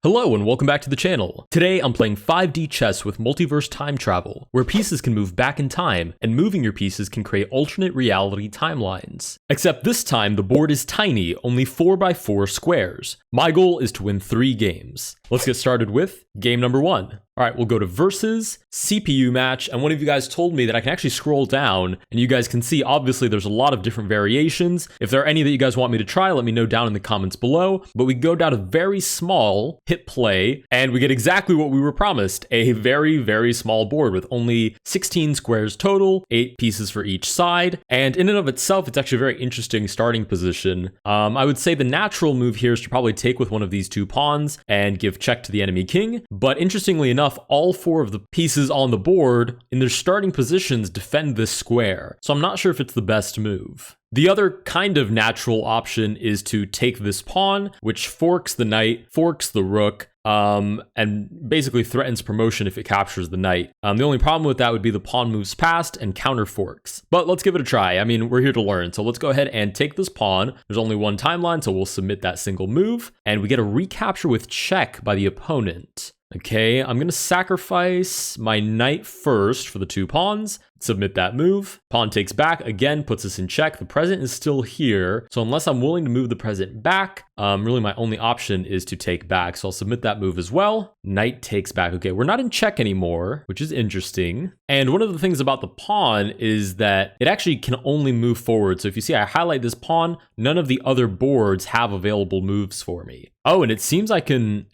Hello and welcome back to the channel. Today I'm playing 5D chess with multiverse time travel, where pieces can move back in time, and moving your pieces can create alternate reality timelines. Except this time the board is tiny, only 4x4 squares. My goal is to win 3 games. Let's get started with game number 1. Alright, we'll go to versus, CPU match, and one of you guys told me that I can actually scroll down, and you guys can see obviously there's a lot of different variations. If there are any that you guys want me to try, let me know down in the comments below. But we go down to very small, hit play, and we get exactly what we were promised, a very, very small board with only 16 squares total, 8 pieces for each side, and in and of itself, it's actually a very interesting starting position. I would say the natural move here is to probably take with one of these 2 pawns and give check to the enemy king, but interestingly enough, all 4 of the pieces on the board in their starting positions defend this square, so I'm not sure if it's the best move. The other kind of natural option is to take this pawn, which forks the knight, forks the rook, and basically threatens promotion if it captures the knight. The only problem with that would be the pawn moves past and counter forks. But let's give it a try. I mean, we're here to learn. So let's go ahead and take this pawn. There's only one timeline, so we'll submit that single move. And we get a recapture with check by the opponent. Okay, I'm going to sacrifice my knight first for the 2 pawns, submit that move. Pawn takes back, again, puts us in check. The present is still here, so unless I'm willing to move the present back, really my only option is to take back. So I'll submit that move as well. Knight takes back. Okay, we're not in check anymore, which is interesting. And one of the things about the pawn is that it actually can only move forward. So if you see I highlight this pawn, none of the other boards have available moves for me. Oh, and it seems I can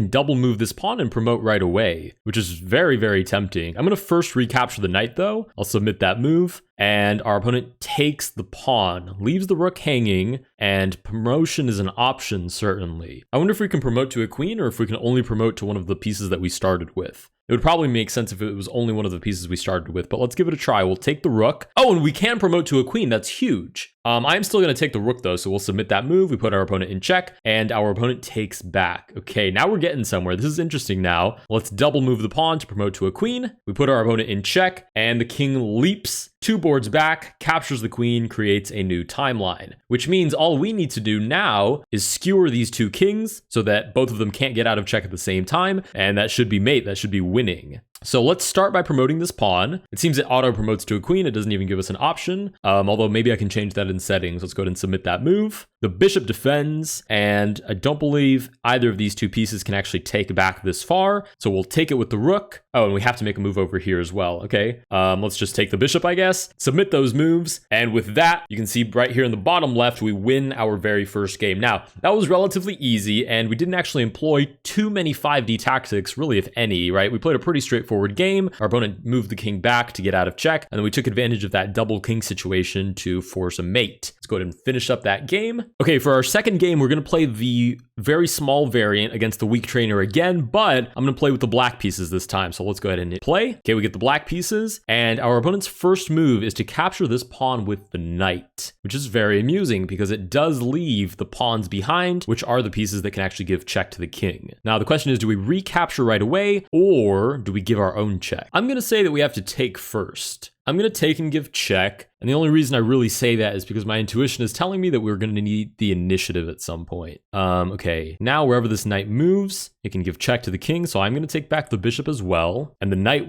double move this pawn and promote right away, which is very, very tempting. I'm going to first recapture the knight though. I'll submit that move, and our opponent takes the pawn, leaves the rook hanging, and promotion is an option, certainly. I wonder if we can promote to a queen or if we can only promote to one of the pieces that we started with. It would probably make sense if it was only one of the pieces we started with, but let's give it a try. We'll take the rook. Oh, and we can promote to a queen. That's huge. I'm still going to take the rook though, so we'll submit that move. We put our opponent in check, and our opponent takes back. Okay, now we're getting somewhere. This is interesting now. Let's double move the pawn to promote to a queen. We put our opponent in check, and the king leaps 2 boards back, captures the queen, creates a new timeline, which means all we need to do now is skewer these 2 kings so that both of them can't get out of check at the same time, and that should be mate, that should be winning. So let's start by promoting this pawn. It seems it auto promotes to a queen. It doesn't even give us an option, although maybe I can change that in settings. Let's go ahead and submit that move. The bishop defends, and I don't believe either of these 2 pieces can actually take back this far, so we'll take it with the rook. Oh, and we have to make a move over here as well. Okay, let's just take the bishop, I guess, submit those moves, and with that, you can see right here in the bottom left, we win our very first game. Now, that was relatively easy, and we didn't actually employ too many 5D tactics, really, if any, right? We played a pretty straightforward game. Our opponent moved the king back to get out of check, and then we took advantage of that double king situation to force a mate. Let's go ahead and finish up that game. Okay, for our second game, we're going to play the very small variant against the weak trainer again, but I'm going to play with the black pieces this time. So let's go ahead and hit play. Okay, we get the black pieces, and our opponent's first move is to capture this pawn with the knight, which is very amusing because it does leave the pawns behind, which are the pieces that can actually give check to the king. Now, the question is, do we recapture right away, or do we give our own check? I'm going to say that we have to take first. I'm going to take and give check, and the only reason I really say that is because my intuition is telling me that we're going to need the initiative at some point. Okay, now wherever this knight moves, it can give check to the king, so I'm going to take back the bishop as well, and the knight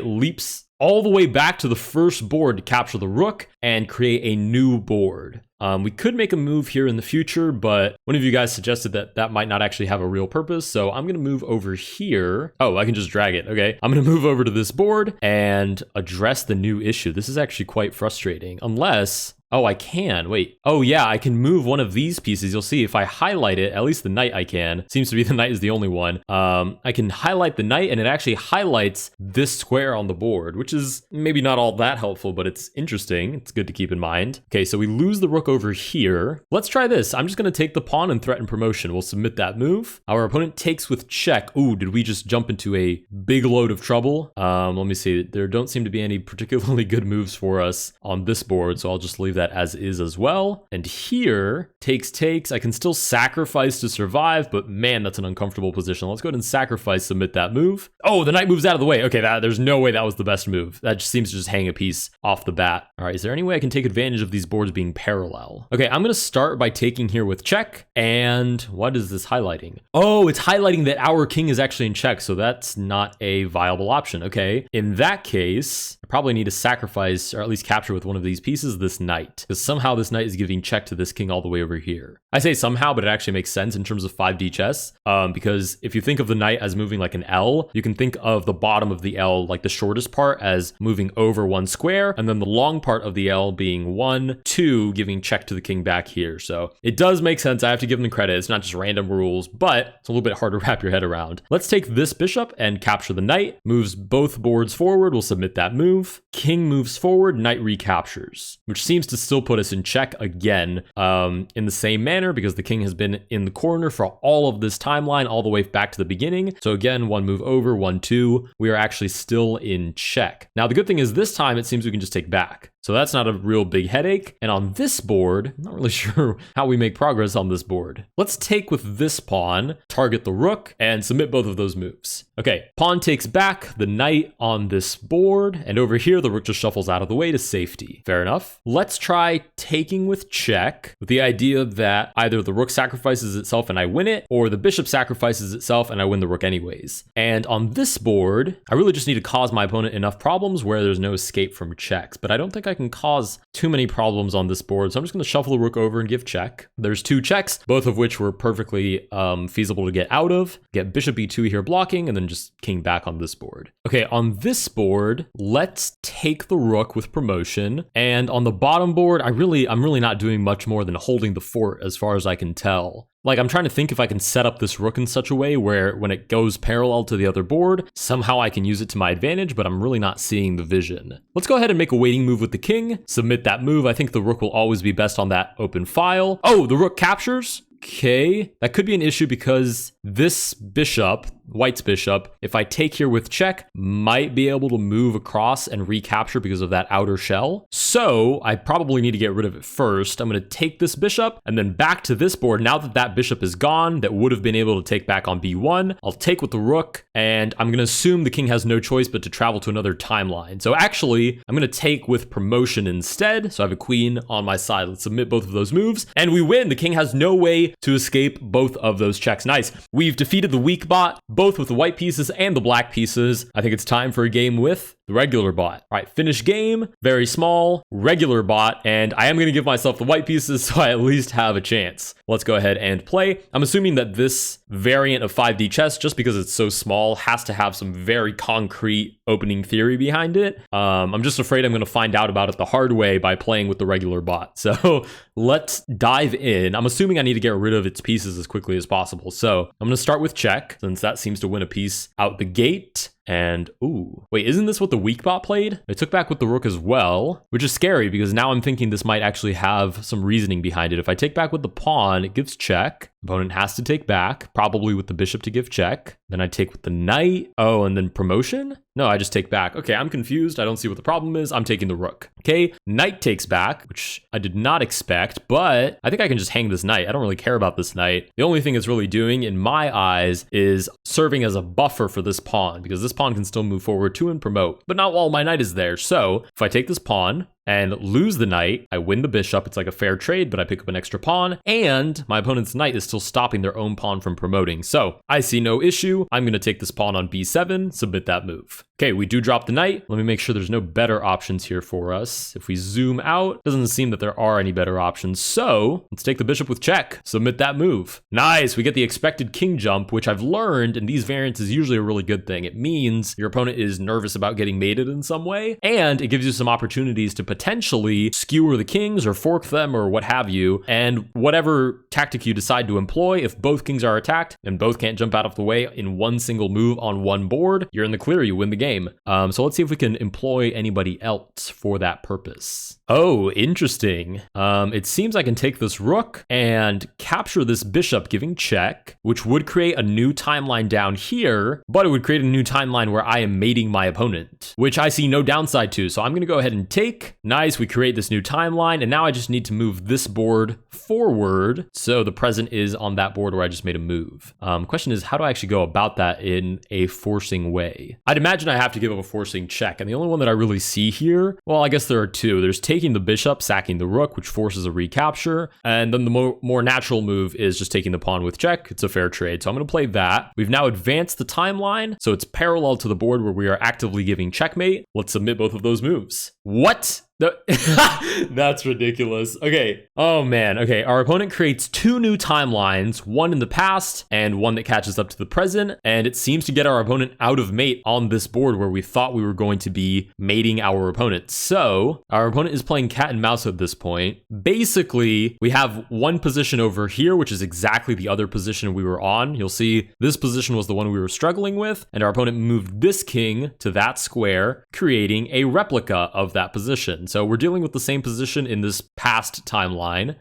leaps all the way back to the first board to capture the rook and create a new board. We could make a move here in the future, but one of you guys suggested that that might not actually have a real purpose, so I'm going to move over here. Oh, I can just drag it. Okay, I'm going to move over to this board and address the new issue. This is actually quite frustrating, unless... Oh, I can. Wait. Oh, yeah, I can move one of these pieces. You'll see if I highlight it, at least the knight I can. Seems to be the knight is the only one. I can highlight the knight, and it actually highlights this square on the board, which is maybe not all that helpful, but it's interesting. It's good to keep in mind. Okay, so we lose the rook over here. Let's try this. I'm just going to take the pawn and threaten promotion. We'll submit that move. Our opponent takes with check. Ooh, did we just jump into a big load of trouble? Let me see. There don't seem to be any particularly good moves for us on this board, so I'll just leave that that as is as well. And here, takes. I can still sacrifice to survive, but man, that's an uncomfortable position. Let's go ahead and sacrifice, submit that move. Oh, the knight moves out of the way. Okay, there's no way that was the best move. That just seems to just hang a piece off the bat. All right, is there any way I can take advantage of these boards being parallel? Okay, I'm gonna start by taking here with check. And what is this highlighting? Oh, it's highlighting that our king is actually in check, so that's not a viable option. Okay, in that case, I probably need to sacrifice or at least capture with one of these pieces this knight, because somehow this knight is giving check to this king all the way over here. I say somehow, but it actually makes sense in terms of 5D chess, because if you think of the knight as moving like an L, you can think of the bottom of the L, like the shortest part, as moving over one square, and then the long part of the L being 1, 2, giving check to the king back here. So it does make sense. I have to give them credit. It's not just random rules, but it's a little bit hard to wrap your head around. Let's take this bishop and capture the knight. Moves both boards forward. We'll submit that move. King moves forward. Knight recaptures, which seems to still put us in check again, in the same manner, because the king has been in the corner for all of this timeline, all the way back to the beginning. So again, one move over, 1, 2. We are actually still in check. Now, the good thing is this time it seems we can just take back. So that's not a real big headache. And on this board, I'm not really sure how we make progress on this board. Let's take with this pawn, target the rook, and submit both of those moves. Okay, pawn takes back the knight on this board, and over here, the rook just shuffles out of the way to safety. Fair enough. Let's try taking with check, with the idea that either the rook sacrifices itself and I win it, or the bishop sacrifices itself and I win the rook anyways. And on this board, I really just need to cause my opponent enough problems where there's no escape from checks, but I don't think I can cause too many problems on this board. So I'm just going to shuffle the rook over and give check. There's 2 checks, both of which were perfectly feasible to get out of. Get bishop e2 here blocking, and then just king back on this board. Okay, on this board, let's take the rook with promotion. And on the bottom board, I'm really not doing much more than holding the fort as far as I can tell. Like, I'm trying to think if I can set up this rook in such a way where when it goes parallel to the other board, somehow I can use it to my advantage, but I'm really not seeing the vision. Let's go ahead and make a waiting move with the king, submit that move. I think the rook will always be best on that open file. Oh, the rook captures? Okay, that could be an issue because this bishop, white's bishop, if I take here with check, might be able to move across and recapture because of that outer shell. So I probably need to get rid of it first. I'm going to take this bishop and then back to this board. Now that that bishop is gone, that would have been able to take back on b1, I'll take with the rook, and I'm going to assume the king has no choice but to travel to another timeline. So actually, I'm going to take with promotion instead. So I have a queen on my side. Let's submit both of those moves, and we win. The king has no way to escape both of those checks. Nice. We've defeated the weak bot, both with the white pieces and the black pieces. I think it's time for a game with the regular bot. All right, finish game, very small, regular bot, and I am going to give myself the white pieces so I at least have a chance. Let's go ahead and play. I'm assuming that this variant of 5D chess, just because it's so small, has to have some very concrete opening theory behind it. I'm just afraid I'm going to find out about it the hard way by playing with the regular bot. So let's dive in. I'm assuming I need to get rid of its pieces as quickly as possible. So I'm going to start with check, since that seems to win a piece out the gate. And, ooh, wait, isn't this what the weak bot played? It took back with the rook as well, which is scary because now I'm thinking this might actually have some reasoning behind it. If I take back with the pawn, it gives check. Opponent has to take back, probably with the bishop to give check. Then I take with the knight. Oh, and then promotion? No, I just take back. Okay, I'm confused. I don't see what the problem is. I'm taking the rook. Okay, knight takes back, which I did not expect, but I think I can just hang this knight. I don't really care about this knight. The only thing it's really doing in my eyes is serving as a buffer for this pawn, because this pawn can still move forward to and promote, but not while my knight is there. So if I take this pawn and lose the knight, I win the bishop. It's like a fair trade, but I pick up an extra pawn, and my opponent's knight is still stopping their own pawn from promoting. So I see no issue. I'm going to take this pawn on b7, submit that move. Okay, we do drop the knight. Let me make sure there's no better options here for us. If we zoom out, doesn't seem that there are any better options. So let's take the bishop with check, submit that move. Nice, we get the expected king jump, which I've learned in these variants is usually a really good thing. It means your opponent is nervous about getting mated in some way, and it gives you some opportunities to potentially skewer the kings or fork them or what have you. And whatever tactic you decide to employ, if both kings are attacked and both can't jump out of the way in one single move on one board, you're in the clear, you win the game. So let's see if we can employ anybody else for that purpose. Oh, interesting. It seems I can take this rook and capture this bishop, giving check, which would create a new timeline down here, but it would create a new timeline where I am mating my opponent, which I see no downside to. So I'm going to go ahead and take. Nice, we create this new timeline, and now I just need to move this board forward. So the present is on that board where I just made a move. Question is, how do I actually go about that in a forcing way? I'd imagine I have to give up a forcing check, and the only one that I really see here, well, I guess there are two. There's taking the bishop, sacking the rook, which forces a recapture, and then the more natural move is just taking the pawn with check. It's a fair trade, so I'm going to play that. We've now advanced the timeline, so it's parallel to the board where we are actively giving checkmate. Let's submit both of those moves. What? That's ridiculous. Okay. Oh man. Okay. Our opponent creates two new timelines, one in the past and one that catches up to the present. And it seems to get our opponent out of mate on this board where we thought we were going to be mating our opponent. So our opponent is playing cat and mouse at this point. Basically, we have one position over here, which is exactly the other position we were on. You'll see this position was the one we were struggling with. And our opponent moved this king to that square, creating a replica of that position. So we're dealing with the same position in this past timeline.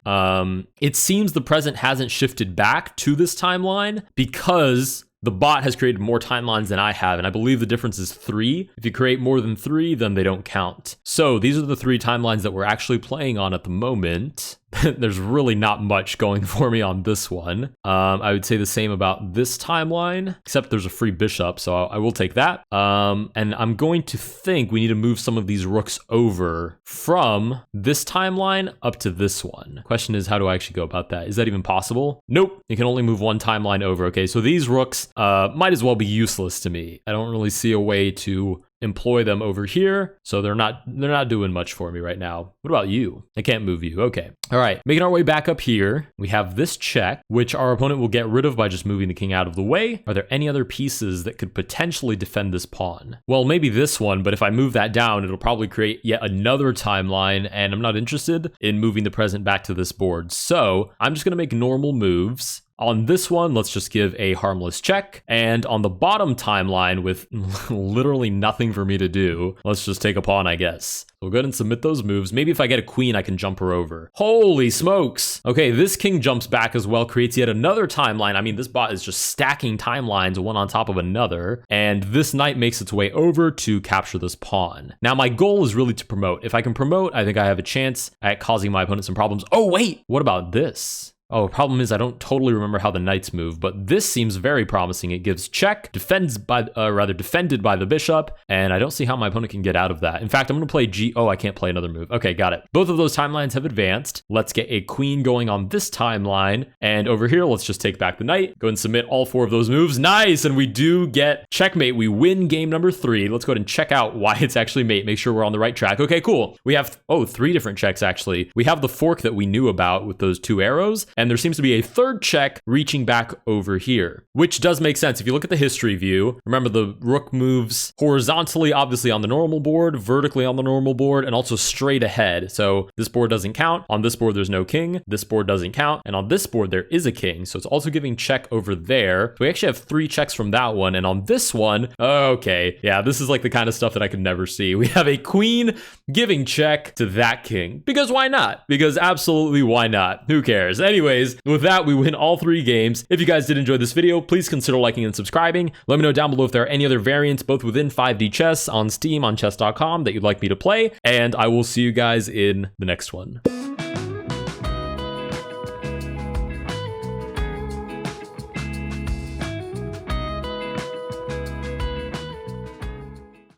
It seems the present hasn't shifted back to this timeline because the bot has created more timelines than I have, and I believe the difference is 3. If you create more than 3, then they don't count. So these are the 3 timelines that we're actually playing on at the moment. There's really not much going for me on this one. I would say the same about this timeline, except there's a free bishop, so I will take that. And I'm going to think we need to move some of these rooks over from this timeline up to this one. Question is, how do I actually go about that? Is that even possible? Nope, you can only move one timeline over. Okay, so these rooks might as well be useless to me. I don't really see a way to employ them over here, so they're not doing much for me right now. What about you? I can't move you. Okay. All right, making our way back up here, we have this check, which our opponent will get rid of by just moving the king out of the way. Are there any other pieces that could potentially defend this pawn? Well, maybe this one, but if I move that down, it'll probably create yet another timeline, and I'm not interested in moving the present back to this board. So I'm just gonna make normal moves. On this one, let's just give a harmless check. And on the bottom timeline with literally nothing for me to do, let's just take a pawn, I guess. We'll go ahead and submit those moves. Maybe if I get a queen, I can jump her over. Holy smokes. Okay, this king jumps back as well, creates yet another timeline. I mean, this bot is just stacking timelines one on top of another. And this knight makes its way over to capture this pawn. Now, my goal is really to promote. If I can promote, I think I have a chance at causing my opponent some problems. Oh, wait, what about this? Oh, the problem is I don't totally remember how the knights move, but this seems very promising. It gives check, defended by the bishop, and I don't see how my opponent can get out of that. In fact, I'm going to play G. Oh, I can't play another move. Okay, got it. Both of those timelines have advanced. Let's get a queen going on this timeline, and over here, let's just take back the knight. Go and submit all 4 of those moves. Nice, and we do get checkmate. We win game number 3. Let's go ahead and check out why it's actually mate. Make sure we're on the right track. Okay, cool. We have, 3 different checks, actually. We have the fork that we knew about with those 2 arrows, and there seems to be a third check reaching back over here, which does make sense. If you look at the history view, remember the rook moves horizontally, obviously on the normal board, vertically on the normal board, and also straight ahead. So this board doesn't count. On this board, there's no king. This board doesn't count. And on this board, there is a king. So it's also giving check over there. So we actually have 3 checks from that one. And on this one, okay, yeah, this is like the kind of stuff that I could never see. We have a queen giving check to that king. Because why not? Because absolutely why not? Who cares? Anyways, with that, we win all 3 games. If you guys did enjoy this video, please consider liking and subscribing. Let me know down below if there are any other variants, both within 5D chess on Steam, on chess.com, that you'd like me to play. And I will see you guys in the next one.